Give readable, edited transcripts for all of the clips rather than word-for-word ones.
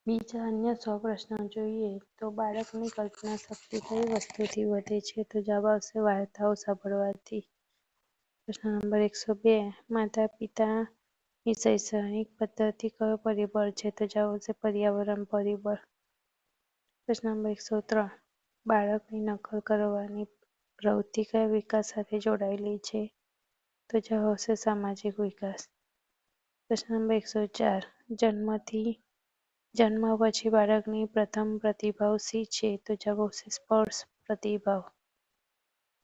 બીજા અન્ય 100 પ્રશ્નો જોઈએ તો બાળકની કલ્પના શક્તિ કઈ વસ્તુથી વધે છે? તો જવાબ આવશે વાર્તાઓ સાંભળવાથી. પ્રશ્ન નંબર 102 માતા પિતાની શૈક્ષણિક પદ્ધતિ કયો પરિબળ છે? તો જવાબ આવશે પર્યાવરણ પરિબળ. પ્રશ્ન નંબર 103 બાળકની નકલ કરવાની પ્રવૃત્તિ કયા વિકાસ સાથે જોડાયેલી છે? તો જવાબ આવશે સામાજિક વિકાસ. પ્રશ્ન નંબર 104 જન્મ પછી બાળકની પ્રથમ પ્રતિભાવ શી છે? તો જવાબ આવશે સ્પર્શ પ્રતિભાવ.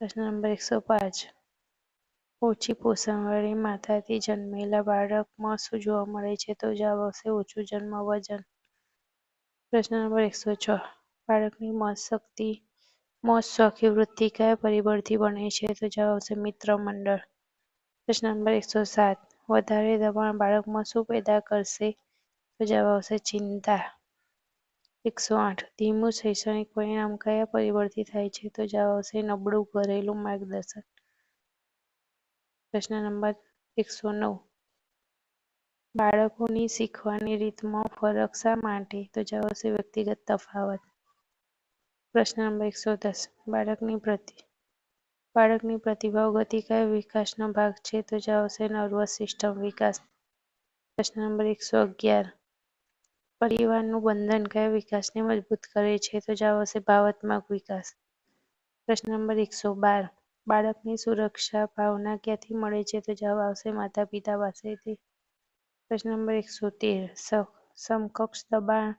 પ્રશ્ન નંબર 105 ઓછી પોષણવાળી માતાથી જન્મેલા બાળકમાં શું જોવા મળે છે? તો જવાબ આવશે ઓછું જન્મ વજન. પ્રશ્ન નંબર 106 બાળકની મોજ શોખની વૃત્તિ કયા પરિબળથી બને છે? તો જવાબ આવશે મિત્ર મંડળ. પ્રશ્ન નંબર 107 વધારે દબાણ બાળકમાં શું પેદા કરશે? તો જવાબ આવશે ચિંતા. 108 ધીમું શૈક્ષણિક પરિણામ કયા પરિબળથી થાય છે? તો જવાબ આવશે નબળું ઘરેલું માર્ગદર્શન. પ્રશ્ન નંબર 109 બાળકોની શીખવાની રીતમાં ફરક શા માટે? તો જવાબ આવશે વ્યક્તિગત તફાવત. પ્રશ્ન નંબર 110 બાળકની પ્રતિભાવ ગતિ કયા વિકાસનો ભાગ છે? તો જવાબ આવશે નર્વસ સિસ્ટમ વિકાસ. પ્રશ્ન નંબર 111 પરિવારનું બંધન કયા વિકાસને મજબૂત કરે છે? તો જવાબ આવશે ભાવનાત્મક વિકાસ. પ્રશ્ન નંબર 112 બાળકની સુરક્ષા ભાવના ક્યાંથી મળે છે? તો જવાબ આવશે માતા પિતા પાસેથી. પ્રશ્ન નંબર 113 સમકક્ષ દબાણ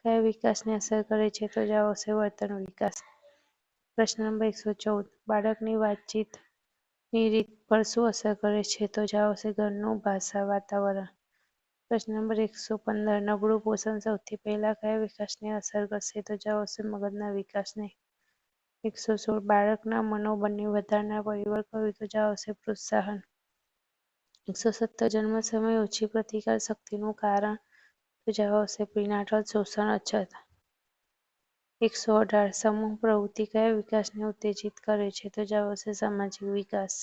કયા વિકાસને અસર કરે છે? તો જવાબ આવશે વર્તન વિકાસ. પ્રશ્ન નંબર 114 બાળકની વાતચીતની રીત પર શું અસર કરે છે? તો જવાબ આવશે ઘરનું ભાષા વાતાવરણ. પ્રશ્ન નંબર 115 નબળું પોષણ સૌથી પહેલા કયા વિકાસને અસર કરશે? તો જવાબ આવશે મગજના વિકાસને. 116 બાળકના મનોબળને વધારનાર પરિબળ કયું? તો જવાબ આવશે પ્રોત્સાહન. 117 જન્મ સમયે ઓછી પ્રતિકાર શક્તિનું કારણ? તો જવાબ આવશે પ્રીનાટલ પોષણ અછત. 118 સમૂહ પ્રવૃત્તિ કયા વિકાસને ઉત્તેજિત કરે છે? તો જવાબ આવશે સામાજિક વિકાસ.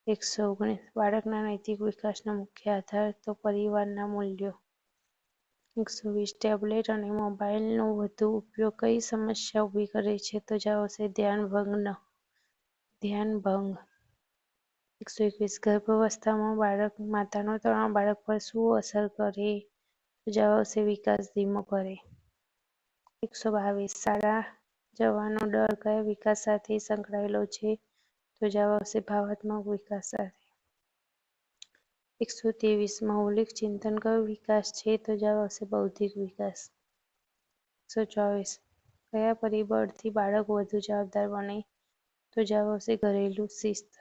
119 બાળકના નૈતિક વિકાસનો મુખ્ય આધાર? તો પરિવારના મૂલ્યો. 120 ટેબ્લેટ અને મોબાઈલનો વધુ ઉપયોગ કઈ સમસ્યા ઊભી કરે છે? તો જવાબ આવશે ધ્યાન ભંગ. 121 ગર્ભાવસ્થામાં માતાનો તણાવ બાળક પર શું અસર કરે? તો જવાબ આવશે વિકાસ ધીમો કરે. 122 શાળા જવાનો ડર કયા વિકાસ સાથે સંકળાયેલો છે? તો જવાબ આવશે ભાવનાત્મક વિકાસ સાથે. 123 મૌલિક ચિંતન કયો વિકાસ છે? તો જવાબ આવશે બૌદ્ધિક વિકાસ. 124 કયા પરિબળથી બાળક વધુ જવાબદાર બને? તો જવાબ આવશે ઘરેલું શિસ્ત.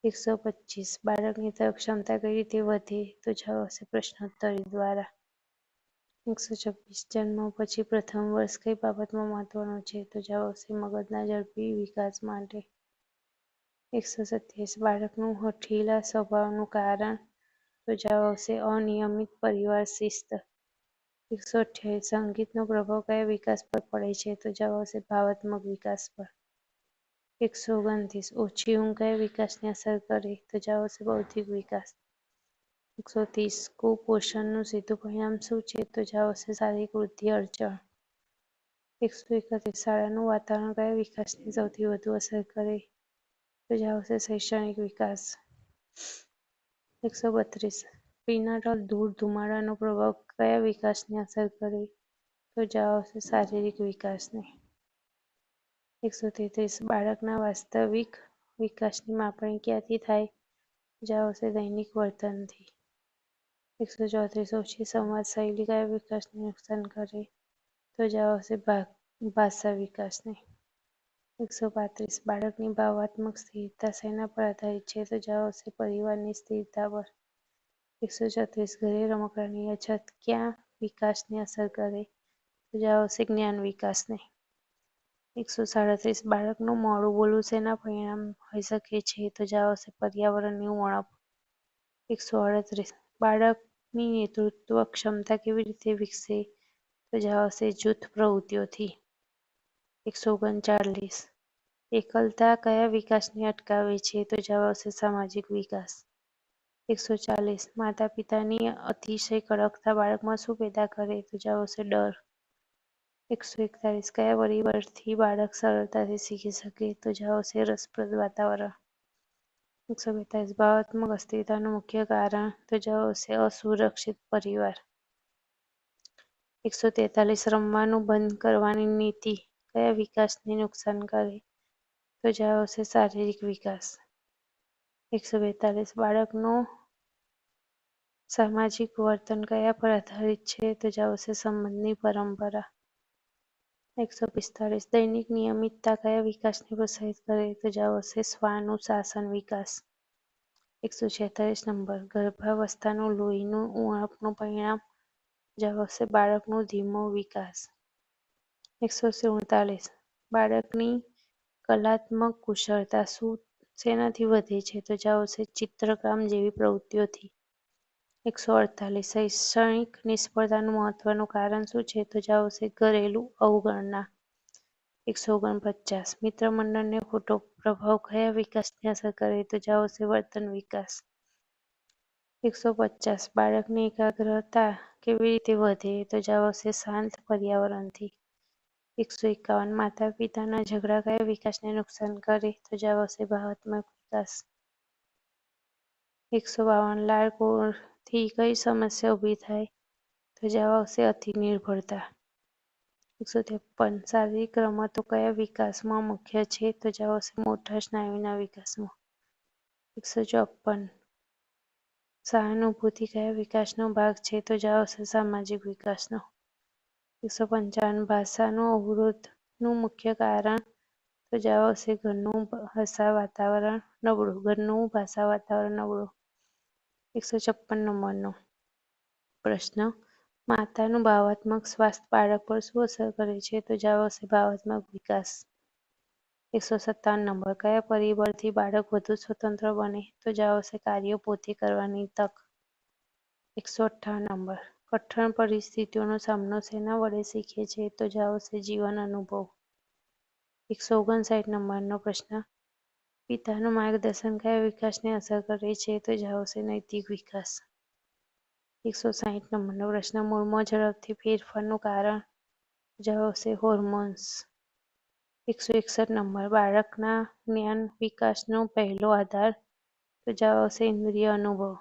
125 બાળકની તર્ક ક્ષમતા કઈ રીતે વધે? તો જવાબ આવશે પ્રશ્નોત્તરી દ્વારા. 126 જન્મ પછી પ્રથમ વર્ષ કઈ બાબતમાં મહત્વનું છે? તો જવાબ આવશે મગજના ઝડપી વિકાસ માટે. 127 બાળકનું હઠીલા સ્વભાવનું કારણ? તો જવાબ આવશે અનિયમિત પરિવાર શિસ્ત. 128 સંગીતનો પ્રભાવ કયા વિકાસ પર પડે છે? તો જવાબ આવશે ભાવનાત્મક વિકાસ પર. 129 ઓછી ઊંઘ કયા વિકાસને અસર કરે? તો જવાબ આવશે બૌદ્ધિક વિકાસ. 130 કુપોષણનું સીધું પરિણામ શું છે? તો જવાબ આવશે શારીરિક વૃદ્ધિ અડચણ. 131 શાળાનું વાતાવરણ કયા વિકાસને સૌથી વધુ અસર કરે? તો જવાબ આવશે શૈક્ષણિક વિકાસ. 132 પ્રીનાટલ ધૂમાડાનો પ્રભાવ કયા વિકાસને અસર કરે? તો જવાબ આવશે શારીરિક વિકાસને. 133 બાળકના વાસ્તવિક વિકાસની માપણી ક્યાંથી થાય? જવાબ આવશે દૈનિક વર્તનથી. 134 ઓછી સંવાદ શૈલી કયા વિકાસને નુકસાન કરે? તો જવાબ આવશે ભાષા વિકાસને. 135 બાળકની ભાવનાત્મક સ્થિરતા શેના પર આધારિત છે? તો જવાબ આવશે પરિવારની સ્થિરતા પર. 136 ઘરે રમકડાની અછત કયા વિકાસને અસર કરે? તો જવાબ આવશે જ્ઞાન વિકાસને. 137 બાળકનું મોડું બોલવું શેના પરિણામ હોઈ શકે છે? તો જવાબ આવશે પર્યાવરણની ઉણપ. 138 બાળકની નેતૃત્વ ક્ષમતા કેવી રીતે વિકસે? તો જવાબ આવશે જૂથ પ્રવૃત્તિઓથી. 139 એકલતા કયા વિકાસને અટકાવે છે? તો જવાબ આવશે સામાજિક વિકાસ. 140 માતા પિતાની અતિશય કડકતા બાળકમાં શું પેદા કરે? તો જવાબ આવશે ડર. 141 કયા પરિબળથી બાળક સરળતાથી શીખી શકે? તો જવાબ આવશે રસપ્રદ વાતાવરણ. 142 ભાવનાત્મક અસ્થિરતાનું મુખ્ય કારણ? તો જવાબ આવશે અસુરક્ષિત પરિવાર. 143 રમવાનું બંધ કરવાની નીતિ કયા વિકાસને નુકસાન કરે? તો જવાબ આવશે શારીરિક વિકાસ. 142 બાળકનું સામાજિક વર્તન કયા પર આધારિત છે? તો જવાબ આવશે સંબંધની પરંપરા. 145 દૈનિક નિયમિતતા કયા વિકાસને પ્રોત્સાહિત કરે? તો જવાબ આવશે સ્વાનુશાસન વિકાસ. 146 નંબર ગર્ભાવસ્થાનું લોહીનું ઉણપનું પરિણામ? જવાબ આવશે બાળકનો ધીમો વિકાસ. 147 બાળકની કલાત્મક કુશળતા શેનાથી વધે છે? તો જવાબ આવશે ચિત્રકામ જેવી પ્રવૃત્તિઓથી. 148 શૈક્ષણિક નિષ્ફળતાનું મહત્વનું કારણ શું છે? તો જવાબ આવશે ઘરેલું અવગણના. 149 મિત્રમંડળનો ખોટો પ્રભાવ કયા વિકાસને અસર કરે? તો જવાબ આવશે વર્તન વિકાસ. 150 બાળકની એકાગ્રતા કેવી રીતે વધે? તો જવાબ આવશે શાંત પર્યાવરણથી. 151 માતા પિતાના ઝઘડા કયા વિકાસને નુકસાન કરે? તો જવાબ આવશે ભાવનાત્મક વિકાસ. 152 લાળકોળથી કઈ સમસ્યા ઊભી થાય? તો જવાબ આવશે અતિ નિર્ભરતા. 153 શારીરિક રમતો કયા વિકાસમાં મુખ્ય છે? તો જવાબ આવશે મોટા સ્નાયુના વિકાસમાં. 154 સહાનુભૂતિ કયા વિકાસનો ભાગ છે? તો જવાબ આવશે સામાજિક વિકાસનો. 155 ભાષાનું અવરોધનું મુખ્ય કારણ? તો જવાબ આવશે ઘરનું ભાષા વાતાવરણ નબળું. 156 નંબરનો પ્રશ્ન માતાનું ભાવનાત્મક સ્વાસ્થ્ય બાળક પર શું અસર કરે છે? તો જવાબ આવશે ભાવનાત્મક વિકાસ. 157 નંબર કયા પરિબળથી બાળક વધુ સ્વતંત્ર બને? તો જવાબ આવશે કાર્યો પોતે કરવાની તક. 158 નંબર કઠણ પરિસ્થિતિઓનો સામનો શેના વડે શીખે છે? તો જવાબ આવશે જીવન અનુભવ. 159 નંબરનો પ્રશ્ન પિતાનું માર્ગદર્શન કયા વિકાસને અસર કરે છે? તો જવાબ આવશે નૈતિક વિકાસ. 160 નંબરનો પ્રશ્ન મૂળમાં ઝડપથી ફેરફારનું કારણ? જવાબ આવશે હોર્મોન્સ. 161 નંબર બાળકના જ્ઞાન વિકાસનો પહેલો આધાર? તો જવાબ આવશે ઇન્દ્રિય અનુભવ.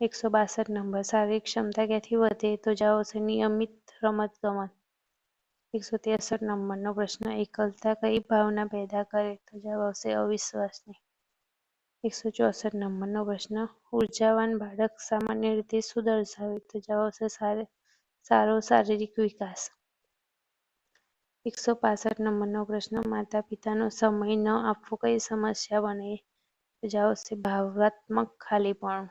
162 નંબર શારીરિક ક્ષમતા ક્યાંથી વધે? તો જવાબ આવશે નિયમિત રમતગમત. 163 નંબરનો પ્રશ્ન એકલતા કઈ ભાવના પેદા કરે? તો જવાબ આવશે અવિશ્વાસની. 164 નંબરનો પ્રશ્ન ઉર્જાવાન બાળક સામાન્ય રીતે શું દર્શાવે? તો જવાબ આવશે સારો શારીરિક વિકાસ. 165 નંબરનો પ્રશ્ન માતા પિતાનો સમય ન આપવો કઈ સમસ્યા બને? તો જવાબ આવશે ભાવનાત્મક ખાલીપણું.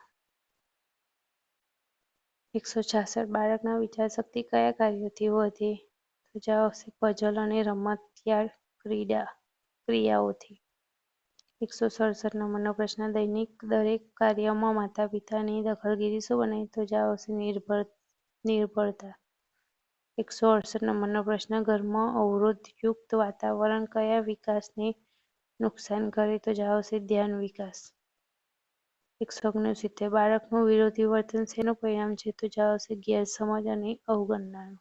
166 બાળકના વિચારશક્તિ કયા કાર્યોથી વધે? તો જવાબ આવશે પઝલ અને રમતિયાળ ક્રિયાઓથી. 167 નંબરનો પ્રશ્ન દૈનિક દરેક કાર્યમાં માતા પિતાની દખલગીરી શું બને? તો જવાબ આવશે નિર્ભરતા. 168 નંબરનો પ્રશ્ન ઘરમાં અવરોધયુક્ત વાતાવરણ કયા વિકાસને નુકસાન કરે? તો જવાબ આવશે ધ્યાન વિકાસ. 169 બાળકનું વિરોધી વર્તન શેનું પરિણામ છે? તો જવાબ આવશે ગેરસમજ અને અવગણનાનું.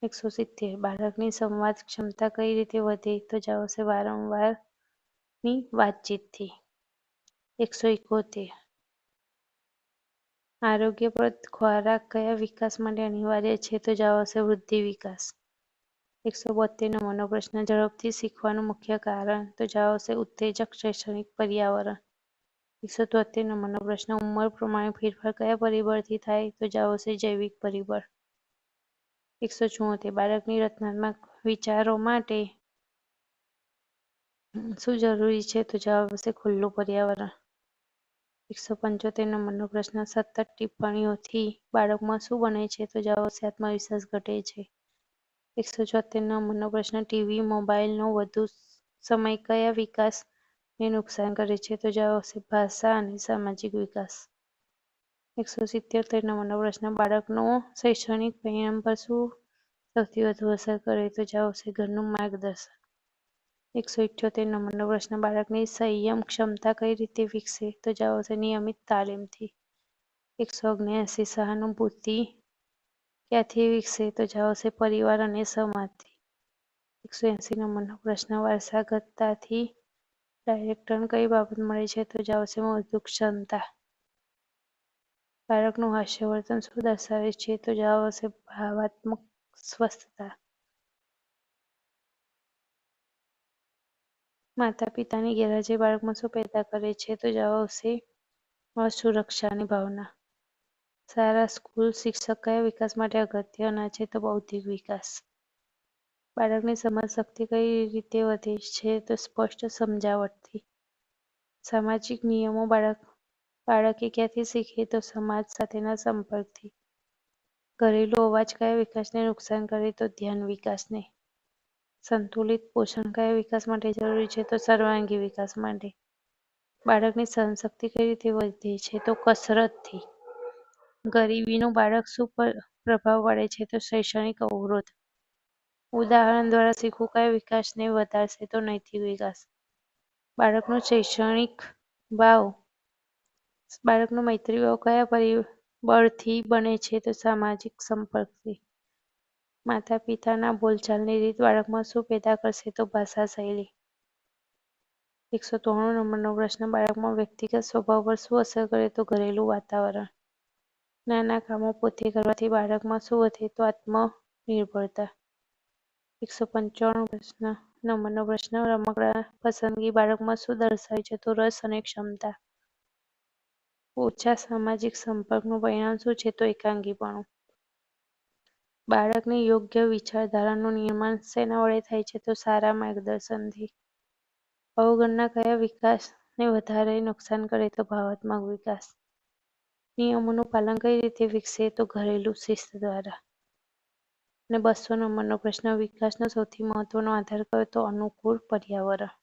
170 બાળકની સંવાદ ક્ષમતા કઈ રીતે વધે? તો જવાબ આવશે વારંવારની વાતચીતથી. 171 આરોગ્યપ્રદ ખોરાક કયા વિકાસ માટે અનિવાર્ય છે? તો જવાબ આવશે વૃદ્ધિ વિકાસ. 172 નંબરનો પ્રશ્ન ઝડપથી શીખવાનું મુખ્ય કારણ? તો જવાબ આવશે ઉત્તેજક શૈક્ષણિક પર્યાવરણ. 173 નંબરનો પ્રશ્ન ઉંમર પ્રમાણે ફેરફાર કયા પરિબળથી થાય? તો જવાબ આવશે જૈવિક પરિબળ. 174 બાળકની રચનાત્મક વિચારો માટે શું જરૂરી છે? તો જવાબ આવશે ખુલ્લું પર્યાવરણ. 175 નંબરનો પ્રશ્ન સતત ટિપ્પણીઓથી બાળકમાં શું બને છે? તો જવાબ આવશે આત્મવિશ્વાસ ઘટે છે. 176 નંબરનો પ્રશ્ન ટીવી મોબાઈલનો વધુ સમય કયા વિકાસને નુકસાન કરે છે? તો જવાબ આવશે ભાષા અને સામાજિક વિકાસ. 177 નંબરનો પ્રશ્ન બાળકનો શૈક્ષણિક પરિણામ પર શું સૌથી વધુ અસર કરે? તો જવાબ આવશે ઘરનું માર્ગદર્શન. 178 નંબરનો પ્રશ્ન, બાળકની સંયમ ક્ષમતા કઈ રીતે વિકસે? તો જવાબ આવશે નિયમિત તાલીમથી. 179 સહાનુભૂતિ ક્યાંથી વિકસે? તો જવાબ આવશે પરિવાર અને સમાજથી. 180 નંબરનો પ્રશ્ન, વારસાગતતાથી ડાયરેક્ટરને કઈ બાબત મળે છે? તો જવાબ આવશે મૌખિક ક્ષમતા. બાળકનું હાસ્ય વર્તન શું દર્શાવે છે? તો જવાબ આવશે ભાવનાત્મક સ્વસ્થતા. માતા પિતાની ગેરહાજરી બાળકમાં શું પેદા કરે છે? તો જવાબ આવશે અસુરક્ષાની ભાવના. શાળા, સ્કૂલ, શિક્ષક કયા વિકાસ માટે અગત્યના છે? તો બૌદ્ધિક વિકાસ. બાળકની સમજશક્તિ કઈ રીતે વધે છે? તો સ્પષ્ટ સમજાવટથી. સામાજિક નિયમો બાળકે ક્યાંથી શીખે? તો સમાજ સાથેના સંપર્કથી. ઘરેલું અવાજ કયા વિકાસને નુકસાન કરે? તો ધ્યાન વિકાસને. સંતુલિત પોષણ કયા વિકાસ માટે જરૂરી છે? તો સર્વાંગી વિકાસ માટે. બાળકની સહનશક્તિ કઈ રીતે વધે છે? તો કસરતથી. ગરીબીનું બાળક શું પ્રભાવ પાડે છે? તો શૈક્ષણિક અવરોધ. ઉદાહરણ દ્વારા શીખવું કયા વિકાસને વધારશે? તો નૈતિક વિકાસ. બાળકનો શૈક્ષણિક ભાવ બાળકનો મૈત્રી ભાવ કયા પરિબળથી બને છે? તો સામાજિક સંપર્કથી. માતા પિતાના બોલચાલની રીત બાળકમાં શું પેદા કરશે? તો ભાષા શૈલી. 193 નંબરનો પ્રશ્ન, બાળકમાં વ્યક્તિગત સ્વભાવ પર શું અસર કરે? તો ઘરેલું વાતાવરણ. નાના કામો પોતે કરવાથી બાળકમાં શું વધે? તો આત્મનિર્ભરતા. 195 નંબરનો પ્રશ્ન, રમકડા પસંદગી બાળકમાં શું દર્શાવે છે? તો રસ અને ક્ષમતા. ઓછા સામાજિક સંપર્કનું પરિણામ શું છે? તો એકાંકીપણું. બાળકની યોગ્ય વિચારધારાનું નિર્માણ શેના વડે થાય છે? તો સારા માર્ગદર્શનથી. અવગણના કયા વિકાસને વધારે નુકસાન કરે? તો ભાવનાત્મક વિકાસ. નિયમોનું પાલન કઈ રીતે વિકસે? તો ઘરેલું શિસ્ત દ્વારા. અને 200 નંબરનો પ્રશ્ન, વિકાસનો સૌથી મહત્વનો આધાર કયો? તો અનુકૂળ પર્યાવરણ.